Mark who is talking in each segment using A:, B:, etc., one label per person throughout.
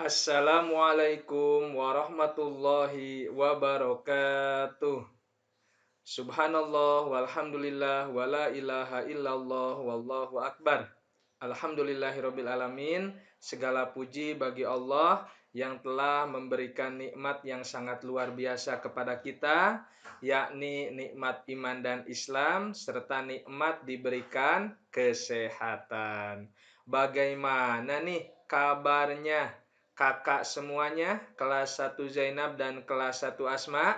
A: Assalamualaikum warahmatullahi wabarakatuh. Subhanallah walhamdulillah wala ilaha illallah wallahu akbar. Alhamdulillahirabbil alamin. Segala puji bagi Allah yang telah memberikan nikmat yang sangat luar biasa kepada kita, yakni nikmat iman dan Islam serta nikmat diberikan kesehatan. Bagaimana nih kabarnya kakak semuanya, kelas 1 Zainab dan kelas 1 Asma?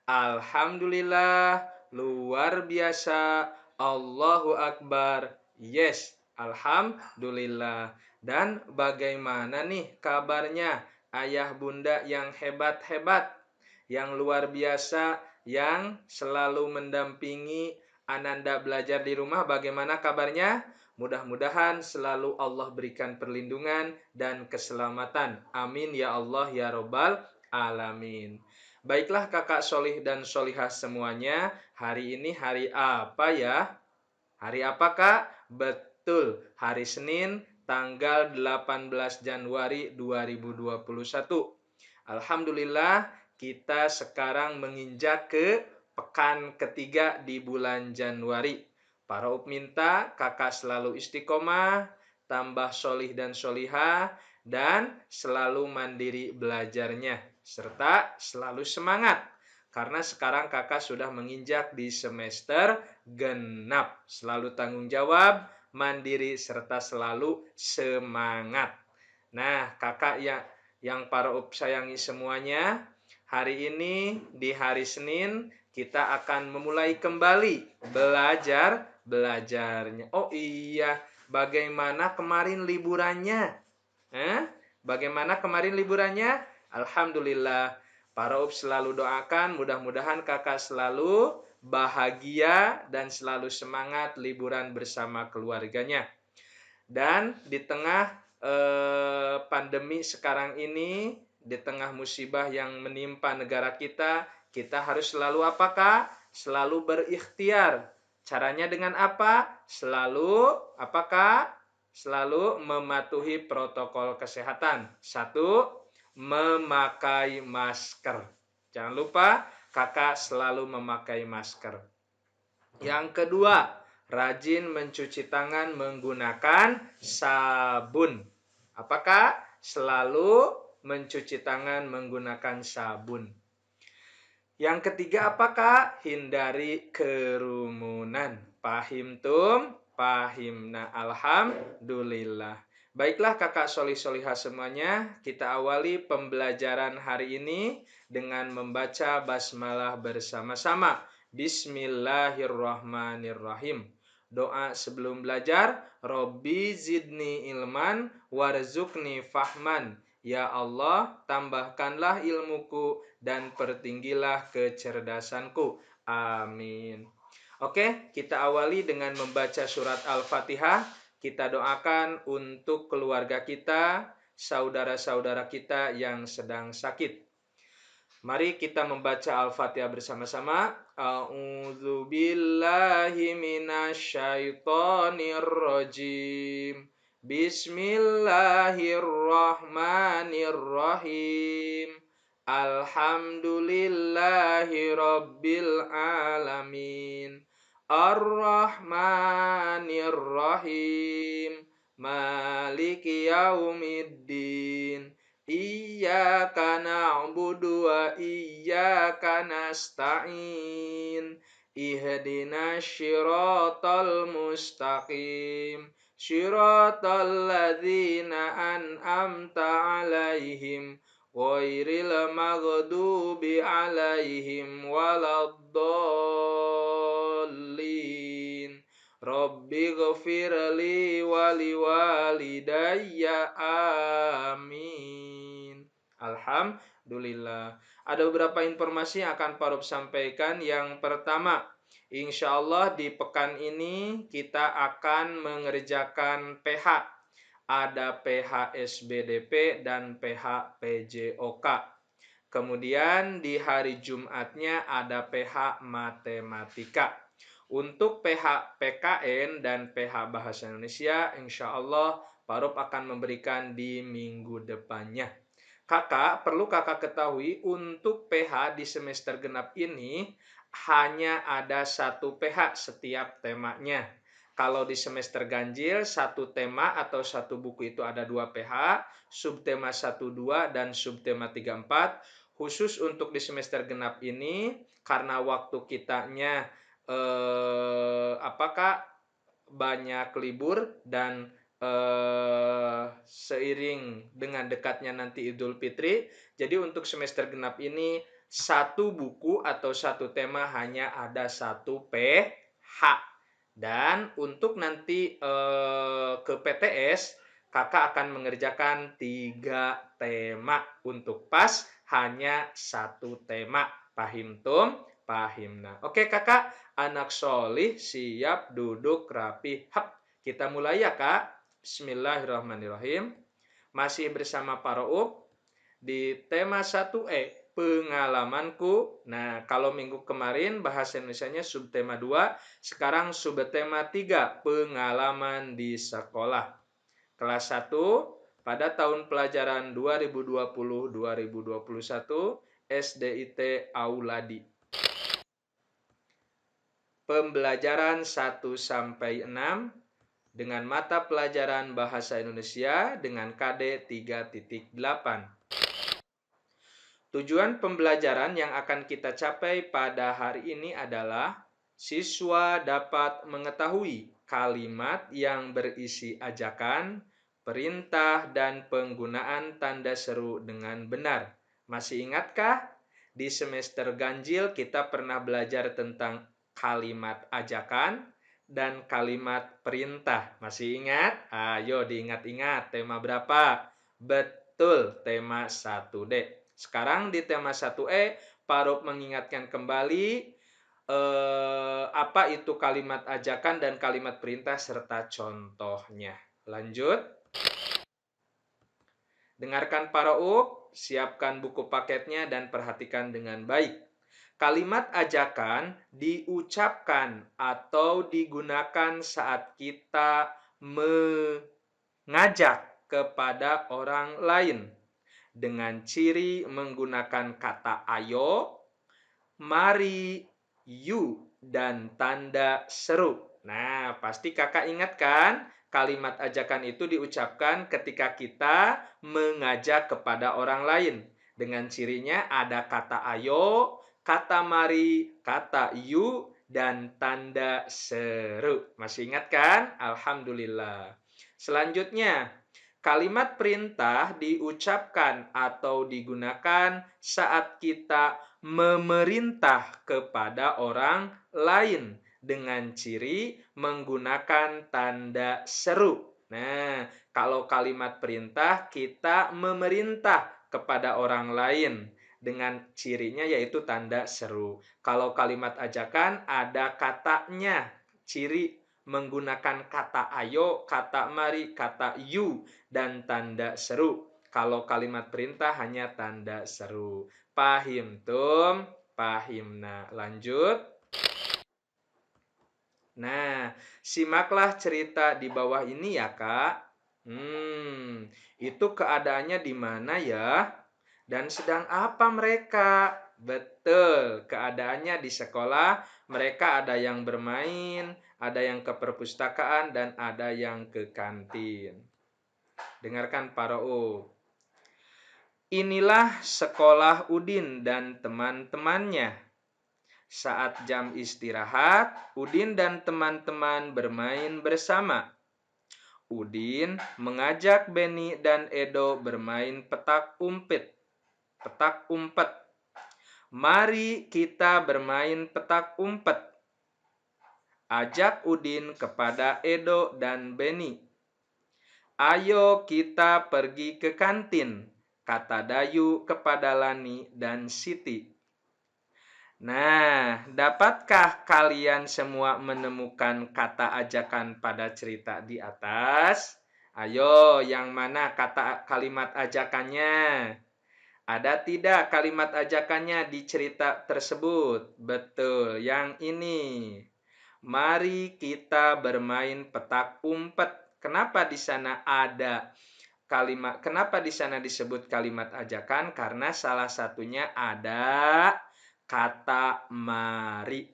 A: Alhamdulillah, luar biasa. Allahu Akbar. Yes, Alhamdulillah. Dan bagaimana nih kabarnya ayah bunda yang hebat-hebat, yang luar biasa, yang selalu mendampingi Ananda belajar di rumah? Bagaimana kabarnya? Mudah-mudahan selalu Allah berikan perlindungan dan keselamatan. Amin ya Allah ya Robbal Alamin. Baiklah kakak solih dan solihah semuanya, hari ini hari apa ya? Hari apa kak? Betul, hari Senin tanggal 18 Januari 2021. Alhamdulillah, kita sekarang menginjak ke pekan ketiga di bulan Januari. Para minta kakak selalu istiqomah, tambah solih dan solihah, dan selalu mandiri belajarnya, serta selalu semangat. Karena sekarang kakak sudah menginjak di semester genap. Selalu tanggung jawab, mandiri, serta selalu semangat. Nah, kakak yang para sayangi semuanya, hari ini di hari Senin kita akan memulai kembali belajarnya. Oh iya, bagaimana kemarin liburannya? Bagaimana kemarin liburannya? Alhamdulillah. Para selalu doakan mudah-mudahan kakak selalu bahagia dan selalu semangat liburan bersama keluarganya. Dan di tengah pandemi sekarang ini, di tengah musibah yang menimpa negara kita, kita harus selalu apakah? Selalu berikhtiar. Caranya dengan apa? Selalu apakah? Selalu mematuhi protokol kesehatan. 1, memakai masker. Jangan lupa kakak selalu memakai masker. Yang kedua, rajin mencuci tangan menggunakan sabun. Apakah? Selalu mencuci tangan menggunakan sabun. Yang ketiga apakah? Hindari kerumunan. Pahim tum? Pahimna. Alhamdulillah. Baiklah kakak solih-solihah semuanya, kita awali pembelajaran hari ini dengan membaca basmalah bersama-sama. Bismillahirrahmanirrahim. Doa sebelum belajar, Robbi zidni ilman warzukni fahman. Ya Allah, tambahkanlah ilmuku dan pertinggilah kecerdasanku. Amin. Oke, kita awali dengan membaca surat Al-Fatihah. Kita doakan untuk keluarga kita, saudara-saudara kita yang sedang sakit. Mari kita membaca Al-Fatihah bersama-sama. A'udzubillahi minasyaitonirrajim. Bismillahirrahmanirrahim. Alhamdulillahi rabbil alamin. Ar-Rahmanir-Rahim. Maliki yaumiddin. Iyyaka na'budu wa iyyaka nasta'in. Ihdinas syiratal mustaqim. Syiratal ladzina an'amta 'alaihim ghairil maghdubi 'alaihim waladdallin. Rabbi ghafirli wali walidayya amin. Alhamdulillah. Ada beberapa informasi yang akan Pak Rob sampaikan. Yang pertama, insya Allah di pekan ini kita akan mengerjakan PH. Ada PH SBDP dan PH PJOK. Kemudian di hari Jumatnya ada PH Matematika. Untuk PH PKN dan PH Bahasa Indonesia, insya Allah Pak Rob akan memberikan di minggu depannya. Perlu kakak ketahui untuk PH di semester genap ini hanya ada satu PH setiap temanya. Kalau di semester ganjil, satu tema atau satu buku itu ada 2 PH, subtema 1, 2, dan subtema 3, 4. Khusus untuk di semester genap ini, karena waktu kitanya banyak libur dan seiring dengan dekatnya nanti Idul Fitri, jadi untuk semester genap ini satu buku atau satu tema hanya ada satu PH. Dan untuk nanti ke PTS, kakak akan mengerjakan 3 tema untuk pas hanya satu tema. Pahim tum? Pahim. Nah, oke kakak, anak solih siap duduk rapi. Kita mulai ya kak. Bismillahirrahmanirrahim. Masih bersama Pak Roub di tema 1E, pengalamanku. Nah, kalau minggu kemarin bahasa Indonesianya subtema 2, sekarang subtema 3, pengalaman di sekolah. Kelas 1 pada tahun pelajaran 2020-2021 SDIT Auladi. Pembelajaran 1 sampai 6 dengan mata pelajaran Bahasa Indonesia dengan KD 3.8. Tujuan pembelajaran yang akan kita capai pada hari ini adalah siswa dapat mengetahui kalimat yang berisi ajakan, perintah, dan penggunaan tanda seru dengan benar. Masih ingatkah? Di semester ganjil kita pernah belajar tentang kalimat ajakan dan kalimat perintah. Masih ingat? Ayo diingat-ingat, tema berapa? Betul, tema 1D. Sekarang di tema 1E, Pak Rob mengingatkan kembali apa itu kalimat ajakan dan kalimat perintah serta contohnya. Lanjut. Dengarkan Pak Rob, siapkan buku paketnya dan perhatikan dengan baik. Kalimat ajakan diucapkan atau digunakan saat kita mengajak kepada orang lain dengan ciri menggunakan kata ayo, mari, you, dan tanda seru. Nah, pasti kakak ingat kan? Kalimat ajakan itu diucapkan ketika kita mengajak kepada orang lain. Dengan cirinya ada kata ayo, kata mari, kata you, dan tanda seru. Masih ingat kan? Alhamdulillah. Selanjutnya, kalimat perintah diucapkan atau digunakan saat kita memerintah kepada orang lain dengan ciri menggunakan tanda seru. Nah, kalau kalimat perintah kita memerintah kepada orang lain dengan cirinya yaitu tanda seru. Kalau kalimat ajakan ada katanya, ciri menggunakan kata ayo, kata mari, kata you, dan tanda seru. Kalau kalimat perintah hanya tanda seru. Pahim tum? Pahim. Nah, lanjut. Nah, simaklah cerita di bawah ini ya, Kak. Itu keadaannya di mana ya? Dan sedang apa mereka? Betul, keadaannya di sekolah. Mereka ada yang bermain, ada yang ke perpustakaan, dan ada yang ke kantin. Dengarkan para Inilah sekolah Udin dan teman-temannya. Saat jam istirahat, Udin dan teman-teman bermain bersama. Udin mengajak Beni dan Edo bermain petak umpet. Mari kita bermain petak umpet. Ajak Udin kepada Edo dan Beni. Ayo kita pergi ke kantin, kata Dayu kepada Lani dan Siti. Nah, dapatkah kalian semua menemukan kata ajakan pada cerita di atas? Ayo, yang mana kalimat ajakannya? Ada tidak kalimat ajakannya di cerita tersebut? Betul, yang ini. Mari kita bermain petak umpet. Kenapa di sana ada kalimat, kenapa di sana disebut kalimat ajakan? Karena salah satunya ada kata mari.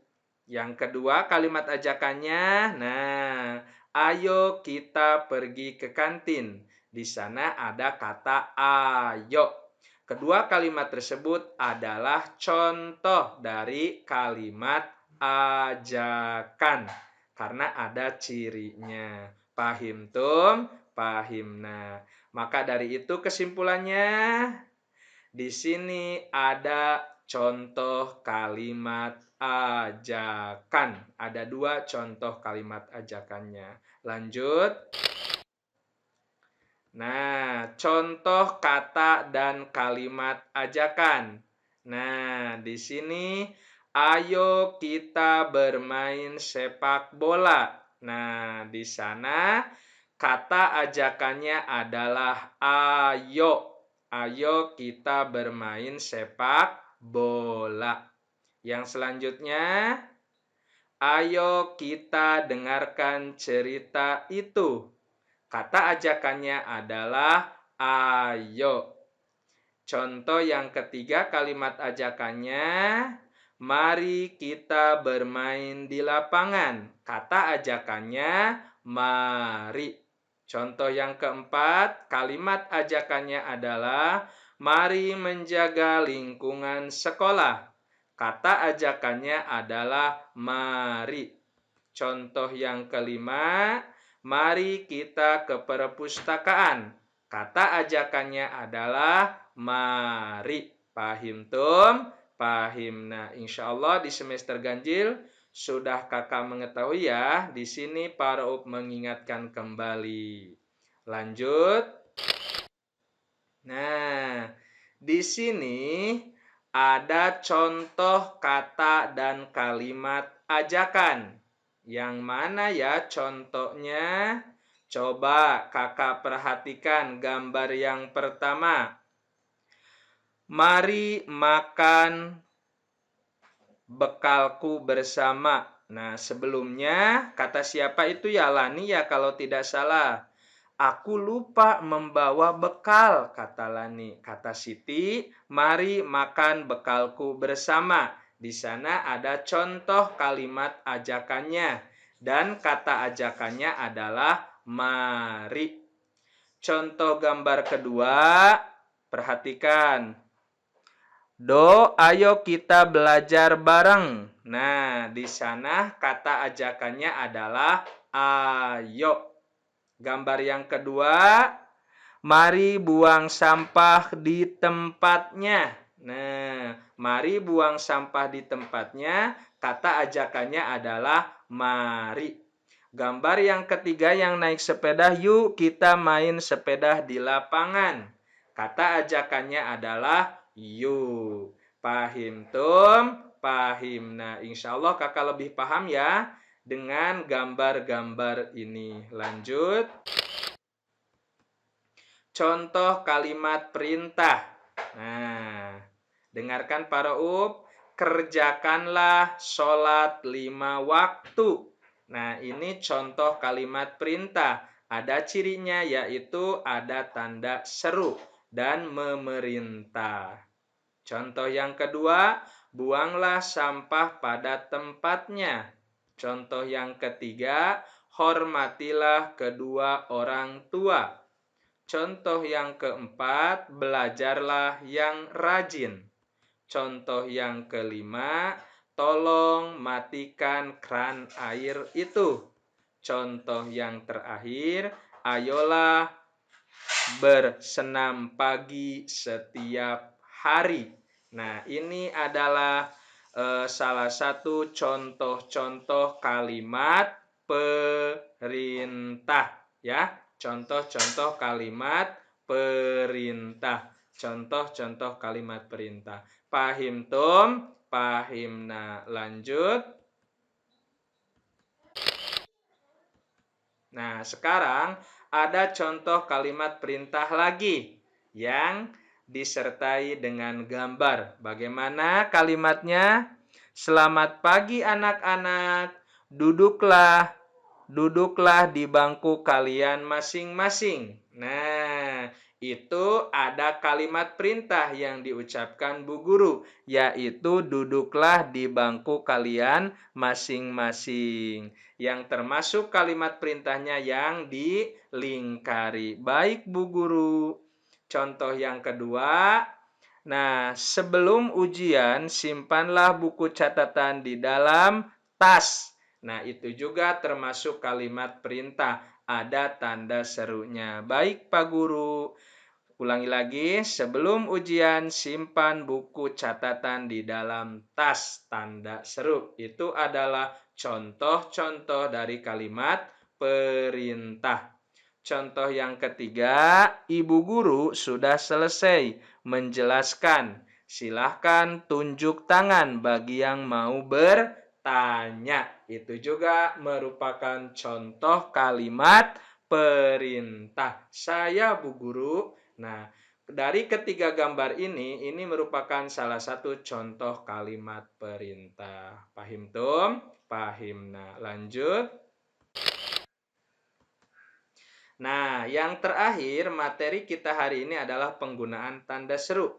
A: Yang kedua kalimat ajakannya, nah, ayo kita pergi ke kantin. Di sana ada kata ayo. Kedua kalimat tersebut adalah contoh dari kalimat ajakan karena ada cirinya. Pahim tum? Pahimna. Maka dari itu kesimpulannya di sini ada contoh kalimat ajakan. Ada dua contoh kalimat ajakannya. Lanjut. Nah, contoh kata dan kalimat ajakan. Nah, di sini ayo kita bermain sepak bola. Nah, di sana kata ajakannya adalah ayo. Ayo kita bermain sepak bola. Yang selanjutnya, ayo kita dengarkan cerita itu. Kata ajakannya adalah ayo. Contoh yang ketiga kalimat ajakannya, mari kita bermain di lapangan. Kata ajakannya mari. Contoh yang keempat, kalimat ajakannya adalah mari menjaga lingkungan sekolah. Kata ajakannya adalah mari. Contoh yang kelima, mari kita ke perpustakaan. Kata ajakannya adalah mari. Pahim tum? Pahim. Nah, insya Allah di semester ganjil sudah kakak mengetahui ya. Di sini Pak Rauf mengingatkan kembali. Lanjut. Nah, di sini ada contoh kata dan kalimat ajakan. Yang mana ya contohnya? Coba kakak perhatikan gambar yang pertama. Mari makan bekalku bersama. Nah, sebelumnya kata siapa itu ya? Lani ya kalau tidak salah. Aku lupa membawa bekal, kata Lani. Kata Siti, mari makan bekalku bersama. Di sana ada contoh kalimat ajakannya. Dan kata ajakannya adalah mari. Contoh gambar kedua, perhatikan. Ayo kita belajar bareng. Nah, di sana kata ajakannya adalah ayo. Gambar yang kedua, mari buang sampah di tempatnya. Nah, mari buang sampah di tempatnya. Kata ajakannya adalah mari. Gambar yang ketiga yang naik sepeda, yuk kita main sepeda di lapangan. Kata ajakannya adalah yuk. Pahim tum? Pahim. Nah, insya Allah kakak lebih paham ya dengan gambar-gambar ini. Lanjut. Contoh kalimat perintah. Nah, dengarkan Pak Rauf. Kerjakanlah sholat 5 waktu. Nah, ini contoh kalimat perintah. Ada cirinya yaitu ada tanda seru dan memerintah. Contoh yang kedua, buanglah sampah pada tempatnya. Contoh yang ketiga, hormatilah kedua orang tua. Contoh yang keempat, belajarlah yang rajin. Contoh yang kelima, tolong matikan keran air itu. Contoh yang terakhir, ayolah bersenam pagi setiap hari. Nah, ini adalah salah satu contoh-contoh kalimat perintah ya. Contoh-contoh kalimat perintah. Contoh-contoh kalimat perintah. Pahim tum? Pahim. Nah, lanjut. Nah, sekarang ada contoh kalimat perintah lagi yang disertai dengan gambar. Bagaimana kalimatnya? Selamat pagi anak-anak, duduklah. duduklah di bangku kalian masing-masing. Nah, itu ada kalimat perintah yang diucapkan Bu Guru, yaitu duduklah di bangku kalian masing-masing. Yang termasuk kalimat perintahnya yang dilingkari. Baik Bu Guru. Contoh yang kedua, nah, sebelum ujian simpanlah buku catatan di dalam tas. Nah, itu juga termasuk kalimat perintah. Ada tanda serunya. Baik, Pak Guru. Ulangi lagi, sebelum ujian simpan buku catatan di dalam tas. Tanda seru. Itu adalah contoh-contoh dari kalimat perintah. Contoh yang ketiga, Ibu Guru sudah selesai menjelaskan. Silahkan tunjuk tangan bagi yang mau bertanya. Itu juga merupakan contoh kalimat perintah. Saya Bu Guru. Nah, dari ketiga gambar ini merupakan salah satu contoh kalimat perintah. Pahim Tum? Pahim. Nah, lanjut. Nah, yang terakhir materi kita hari ini adalah penggunaan tanda seru.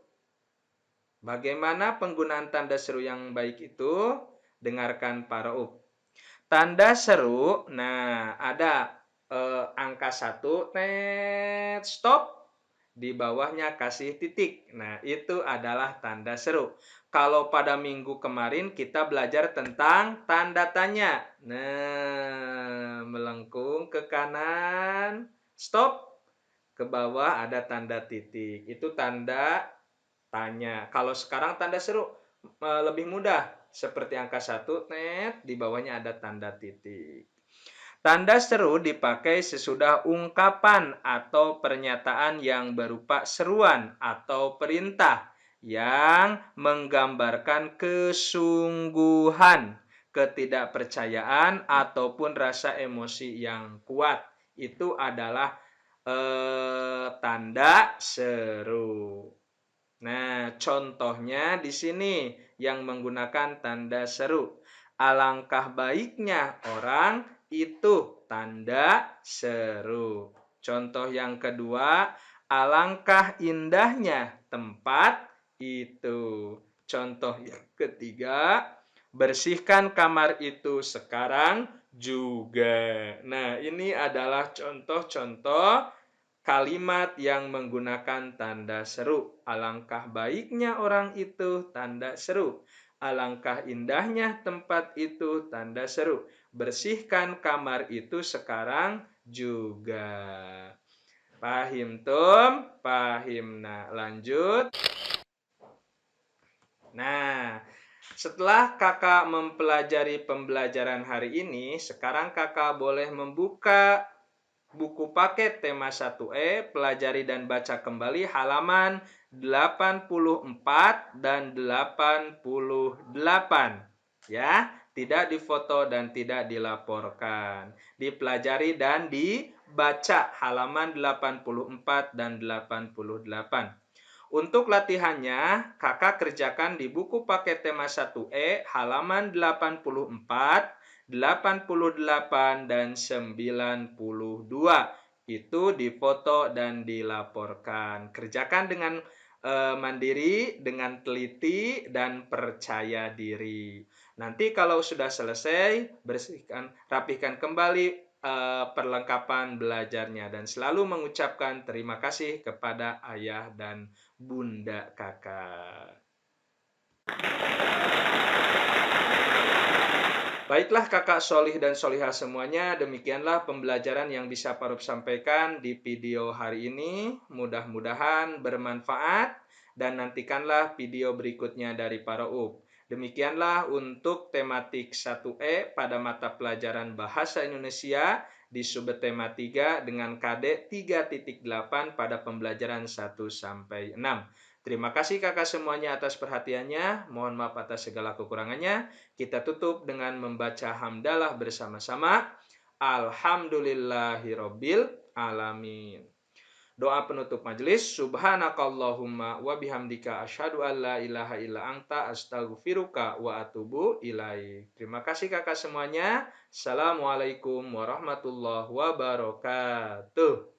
A: Bagaimana penggunaan tanda seru yang baik itu? Dengarkan para up. Tanda seru, nah ada angka 1, stop. Di bawahnya kasih titik. Nah, itu adalah tanda seru. Kalau pada minggu kemarin kita belajar tentang tanda tanya. Nah, melengkung ke kanan, stop. Ke bawah ada tanda titik. Itu tanda tanya. Kalau sekarang tanda seru lebih mudah. Seperti angka 1, di bawahnya ada tanda titik. Tanda seru dipakai sesudah ungkapan atau pernyataan yang berupa seruan atau perintah yang menggambarkan kesungguhan, ketidakpercayaan, ataupun rasa emosi yang kuat. Itu adalah tanda seru. Nah, contohnya di sini yang menggunakan tanda seru. Alangkah baiknya orang itu tanda seru. Contoh yang kedua, alangkah indahnya tempat itu. Contoh yang ketiga, bersihkan kamar itu sekarang juga. Nah, ini adalah contoh-contoh kalimat yang menggunakan tanda seru. Alangkah baiknya orang itu, tanda seru. Alangkah indahnya tempat itu, tanda seru. Bersihkan kamar itu sekarang juga. Pahim Tum? Pahim. Nah, lanjut. Nah, setelah kakak mempelajari pembelajaran hari ini, sekarang kakak boleh membuka buku paket tema 1E, pelajari dan baca kembali halaman 84 dan 88. Ya, tidak difoto dan tidak dilaporkan. Dipelajari dan dibaca halaman 84 dan 88. Untuk latihannya, kakak kerjakan di buku paket tema 1E halaman 84, 88, dan 92. Itu difoto dan dilaporkan. Kerjakan dengan mandiri, dengan teliti, dan percaya diri. Nanti kalau sudah selesai, bersihkan, rapihkan kembali perlengkapan belajarnya dan selalu mengucapkan terima kasih kepada ayah dan bunda kakak. Baiklah kakak solih dan solihah semuanya, demikianlah pembelajaran yang bisa Parup sampaikan di video hari ini. Mudah-mudahan bermanfaat dan nantikanlah video berikutnya dari Parup. Demikianlah untuk tematik 1E pada mata pelajaran Bahasa Indonesia di subtema 3 dengan KD 3.8 pada pembelajaran 1-6. Terima kasih kakak semuanya atas perhatiannya. Mohon maaf atas segala kekurangannya. Kita tutup dengan membaca hamdalah bersama-sama. Alhamdulillahirabbil alamin. Doa penutup majelis, subhanakallahumma wa bihamdika asyhadu an la ilaha illa anta astaghfiruka wa atubu ilaik. Terima kasih kakak semuanya. Assalamualaikum warahmatullahi wabarakatuh.